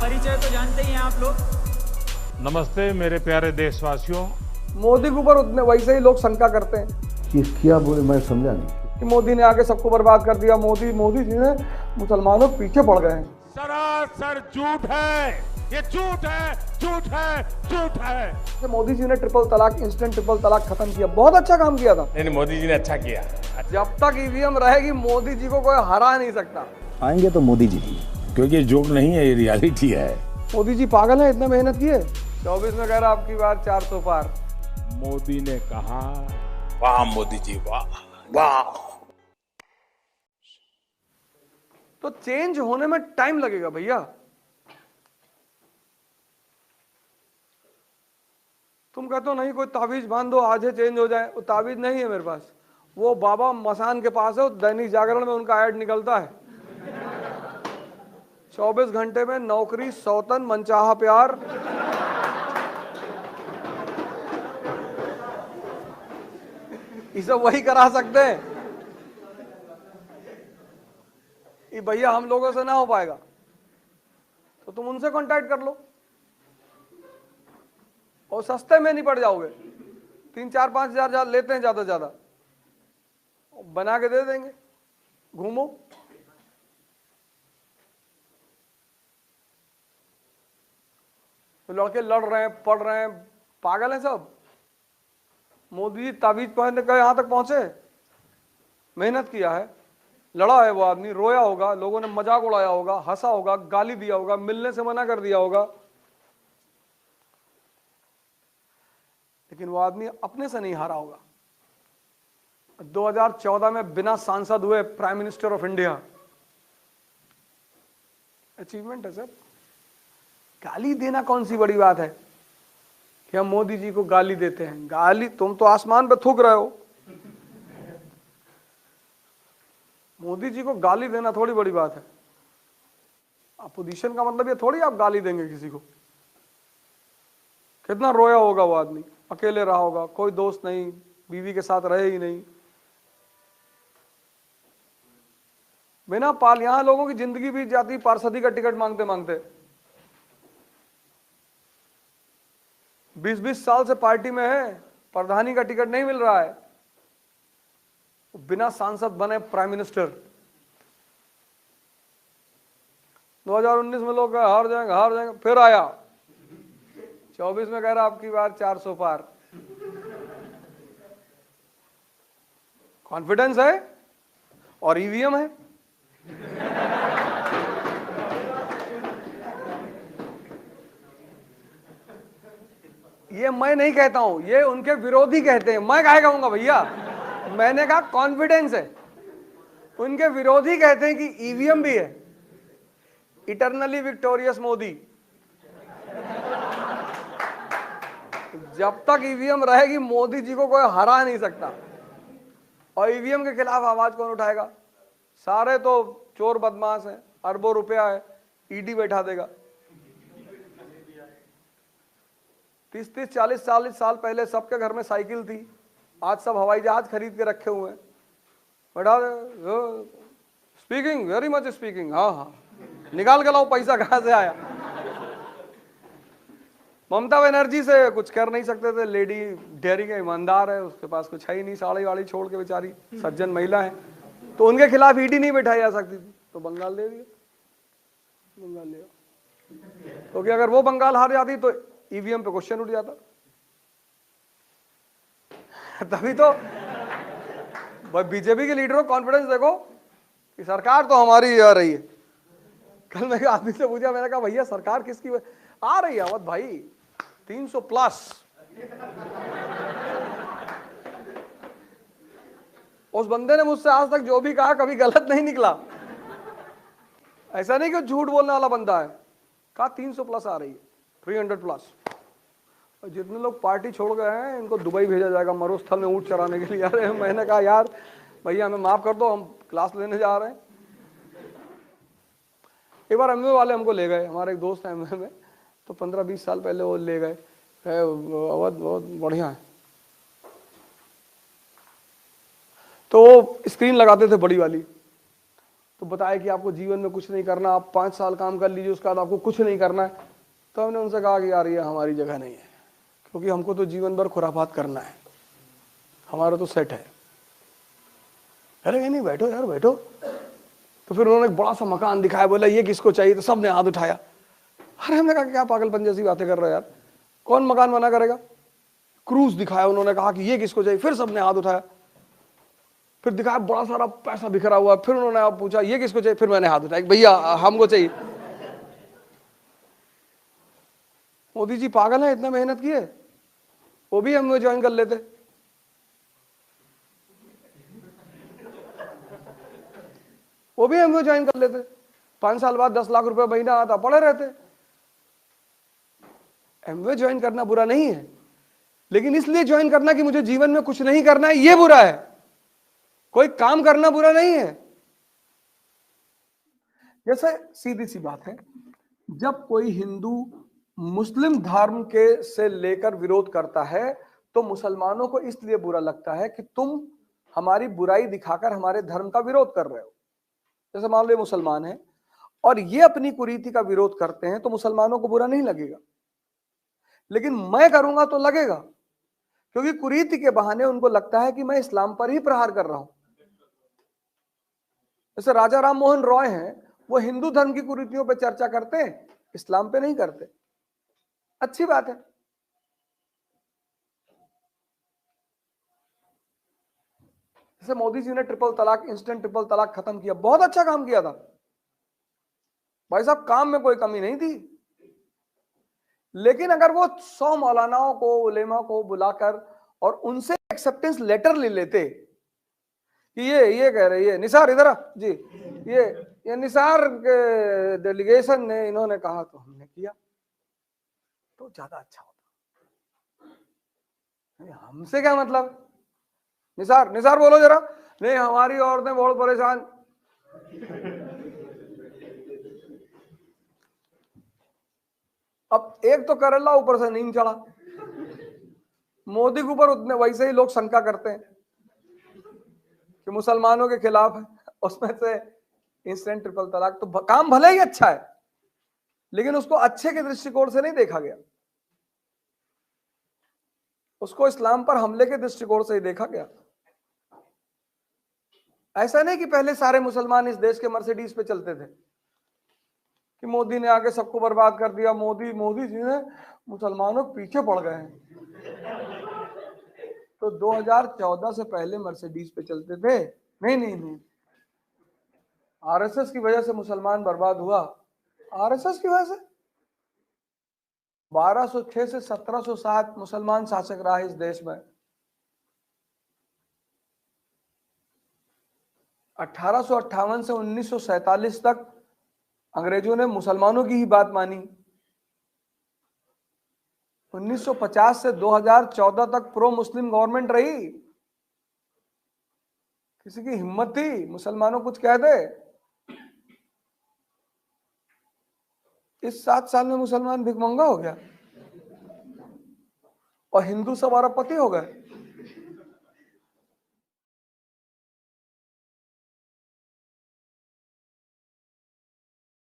परिचय तो जानते ही हैं आप लोग। नमस्ते मेरे प्यारे देशवासियों। मोदी के ऊपर उतने वैसे ही लोग शंका करते हैं कि क्या बोले, मैं समझा नहीं कि मोदी ने आके सबको बर्बाद कर दिया। मोदी जी ने मुसलमानों के पीछे पड़ गए हैं। सरासर झूठ है, ये झूठ है, झूठ है, झूठ है। मोदी जी ने ट्रिपल तलाक, इंस्टेंट ट्रिपल तलाक खत्म किया, बहुत अच्छा काम किया था। नहीं, मोदी जी ने अच्छा किया। जब तक ईवीएम रहेगी मोदी जी को कोई हरा नहीं सकता। आएंगे तो मोदी जी ही, क्योंकि जोक नहीं है, ये रियलिटी है। मोदी जी पागल है, इतना मेहनत किए। 24 में कह रहा आपकी बार 400 पार। मोदी ने कहा, वाह मोदी जी, वाह वाह। तो चेंज होने में टाइम लगेगा भैया। तुम कहते हो नहीं कोई ताबीज बांध दो आज है चेंज हो जाए, वो ताबीज नहीं है मेरे पास। वो बाबा मसान के पास है, दैनिक जागरण में उनका ऐड निकलता है। 24 घंटे में नौकरी, सौतन, मनचाहा प्यार। ये सब वही करा सकते हैं। ये भैया हम लोगों से ना हो पाएगा, तो तुम उनसे कांटेक्ट कर लो और सस्ते में नहीं पड़ जाओगे। 3-4-5 हज़ार लेते हैं ज्यादा से ज्यादा, बना के दे देंगे। घूमो। तो लड़के लड़ रहे हैं, पढ़ रहे हैं, पागल हैं सब। मोदी जी ताबीज पहनने के यहां तक पहुंचे, मेहनत किया है, लड़ा है वो आदमी, रोया होगा, लोगों ने मजाक उड़ाया होगा, हंसा होगा, गाली दिया होगा, मिलने से मना कर दिया होगा, लेकिन वो आदमी अपने से नहीं हारा होगा। 2014 में बिना सांसद हुए prime minister of India, achievement है सर। गाली देना कौन सी बड़ी बात है कि हम मोदी जी को गाली देते हैं। गाली, तुम तो आसमान पे थूक रहे हो, मोदी जी को गाली देना थोड़ी बड़ी बात है। अपोजिशन का मतलब ये थोड़ी आप गाली देंगे किसी को। कितना रोया होगा वो आदमी, अकेले रहा होगा, कोई दोस्त नहीं, बीवी के साथ रहे ही नहीं। बिना पाल, यहां लोगों की जिंदगी बीत जाती पार्षदी का टिकट मांगते मांगते। 20-20 साल से पार्टी में है, प्रधानी का टिकट नहीं मिल रहा है, बिना सांसद बने प्राइम मिनिस्टर। 2019 में लोग हार जाएंगे, फिर आया। 24 में कह रहा आपकी बार 400 पार। कॉन्फिडेंस है और ईवीएम है। ये मैं नहीं कहता हूं, ये उनके विरोधी कहते हैं। मैं काहे कहूंगा भैया, मैंने कहा कॉन्फिडेंस है। उनके विरोधी कहते हैं कि ईवीएम भी है। Eternally victorious Modi. जब तक ईवीएम रहेगी मोदी जी को कोई हरा नहीं सकता। और ईवीएम के खिलाफ आवाज कौन उठाएगा? सारे तो चोर बदमाश हैं, अरबों रुपया है, ईडी बैठा देगा। 30-30, 40-40 साल पहले सबके घर में साइकिल थी, आज सब हवाई जहाज खरीद के रखे हुए हैं। बैठा स्पीकिंग, वेरी मच स्पीकिंग, हाँ हाँ, निकाल के लाओ पैसा कहां से आया। ममता बनर्जी से कुछ कर नहीं सकते थे, लेडी डेयरी का ईमानदार है, उसके पास कुछ है ही नहीं, साड़ी वाड़ी छोड़ के बेचारी सज्जन महिला है, तो उनके खिलाफ ईडी नहीं बैठाई जा सकती थी, तो बंगाल दे दिया। बंगाल ले, क्योंकि अगर वो बंगाल हार जाती तो ईवीएम पे क्वेश्चन उठ जाता। तभी तो बीजेपी के लीडरों कॉन्फिडेंस देखो कि सरकार तो हमारी आ रही है। कल मैं आदमी से पूछा, मैंने कहा भैया सरकार किसकी आ रही है? अवध भाई 300+। उस बंदे ने मुझसे आज तक जो भी कहा कभी गलत नहीं निकला। ऐसा नहीं कि झूठ बोलने वाला बंदा है। कहा 300+ आ रही है, 300+। जितने लोग पार्टी छोड़ गए हैं इनको दुबई भेजा जाएगा मरुस्थल में ऊंट चराने के लिए। यार मैंने कहा यार भैया हमें माफ कर दो, हम क्लास लेने जा रहे हैं। एक बार एमवे वाले हमको ले गए, हमारे एक दोस्त है एमवे में, तो 15-20 साल पहले वो ले गए। अवध बहुत बढ़िया है। तो वो स्क्रीन लगाते थे बड़ी वाली, तो तो बताया कि आपको जीवन में कुछ नहीं करना, आप 5 साल काम कर लीजिए, उसके बाद आपको कुछ नहीं करना है। तो हमने उनसे कहा कि यार ये हमारी जगह नहीं है, क्योंकि हमको तो जीवन भर खुराफात करना है, हमारा तो सेट है। अरे नहीं बैठो यार बैठो। तो फिर उन्होंने एक बड़ा सा मकान दिखाया, बोला ये किसको चाहिए, तो सबने हाथ उठाया। अरे हमने कहा क्या पागलपन जैसी बातें कर रहे हो यार, कौन मकान बना करेगा। क्रूज दिखाया, उन्होंने कहा कि ये किसको चाहिए, फिर सबने हाथ उठाया। फिर दिखाया बड़ा सारा पैसा बिखरा हुआ, फिर उन्होंने आप पूछा ये किसको चाहिए, फिर मैंने हाथ उठाया भैया हमको चाहिए। मोदी जी पागल है, इतना मेहनत किए, वो भी हम ज्वाइन कर लेते। वो भी हम ज्वाइन कर लेते, 5 साल बाद 10 लाख रुपए महीना आता, पड़े रहते। एमवे ज्वाइन करना बुरा नहीं है, लेकिन इसलिए ज्वाइन करना कि मुझे जीवन में कुछ नहीं करना है, ये बुरा है। कोई काम करना बुरा नहीं है। जैसे सीधी सी बात है, जब कोई हिंदू मुस्लिम धर्म के से लेकर विरोध करता है तो मुसलमानों को इसलिए बुरा लगता है कि तुम हमारी बुराई दिखाकर हमारे धर्म का विरोध कर रहे हो। जैसे मान लो मुसलमान है और ये अपनी कुरीति का विरोध करते हैं तो मुसलमानों को बुरा नहीं लगेगा, लेकिन मैं करूंगा तो लगेगा, क्योंकि कुरीति के बहाने उनको लगता है कि मैं इस्लाम पर ही प्रहार कर रहा हूं। जैसे राजा राम मोहन रॉय हैं, वो हिंदू धर्म की कुरीतियों पर चर्चा करते हैं, इस्लाम पे नहीं करते। अच्छी बात है। जैसे मोदी जी ने ट्रिपल तलाक, इंस्टेंट ट्रिपल तलाक खत्म किया, बहुत अच्छा काम किया था भाई साहब, काम में कोई कमी नहीं थी। लेकिन अगर वो 100 मौलानाओं को, उलेमा को बुलाकर और उनसे एक्सेप्टेंस लेटर ले लेते कि ये कह रहे, ये निसार इधर आ जी, ये निसार के डेलीगेशन ने इन्होंने कहा तो हमने किया, तो ज्यादा अच्छा होता। हमसे क्या मतलब, निसार बोलो जरा। नहीं हमारी औरतें बहुत परेशान। अब एक तो करेला ऊपर से नींद चढ़ा, मोदी के ऊपर उतने वैसे ही लोग शंका करते हैं कि मुसलमानों के खिलाफ है, उसमें से इंस्टेंट ट्रिपल तलाक। तो काम भले ही अच्छा है, लेकिन उसको अच्छे के दृष्टिकोण से नहीं देखा गया, उसको इस्लाम पर हमले के दृष्टिकोण से ही देखा गया। ऐसा नहीं कि पहले सारे मुसलमान इस देश के मर्सिडीज पे चलते थे कि मोदी ने आके सबको बर्बाद कर दिया, मोदी जी ने मुसलमानों के पीछे पड़ गए हैं। तो 2014 से पहले मर्सिडीज पे चलते थे। नहीं, आरएसएस की वजह से मुसलमान बर्बाद हुआ, आरएसएस की वजह से। 1206 से 1707 मुसलमान शासक रहा इस देश में। 1858 से 1947 तक अंग्रेजों ने मुसलमानों की ही बात मानी। 1950 से 2014 तक प्रो मुस्लिम गवर्नमेंट रही। किसी की हिम्मत थी मुसलमानों कुछ कह दे? इस 7 साल में मुसलमान भिखमंगा हो गया और हिंदू सब अरबपति हो गए।